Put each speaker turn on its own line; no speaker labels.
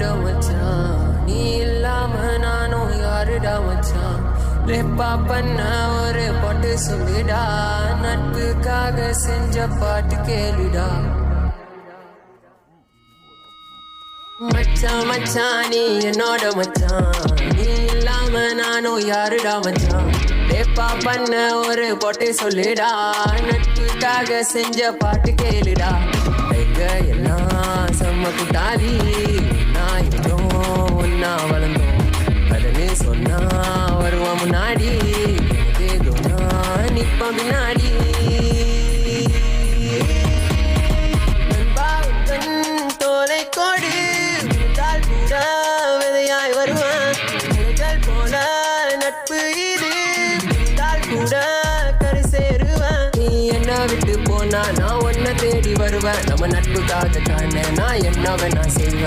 என்னோட மச்சான் நீ இல்லாம நானும் யாருடா மச்சான் ரெப்பா பண்ண ஒரு பாட்டு சொல்லுடா நட்புக்காக செஞ்ச பாட்டு கேளுடா மச்சான் மச்சான் நீ என்னோட மச்சான் நீ இல்லாம நானும் யாருடா மச்சான் ரெப்பா பண்ண ஒரு பாட்டு சொல்லுடா நட்புக்காக செஞ்ச பாட்டு கேளுடா எங்க எல்லாம் செம்ம குட்டாரி நான் இன்னும் ஒன்னா வளர்ந்தோம் அதனே சொன்னா வருவோம் முன்னாடி நிப்ப பின்னாடி தோலை கோடு கூட விதையாய் வருவான் போல நட்பு இது கூட கரை சேருவேன் நீ என்ன விட்டு போனா நான் ஒன்ன தேடி வருவேன் நம்ம நட்புக்காக தானே நான் என்ன வேணா செய்வேன்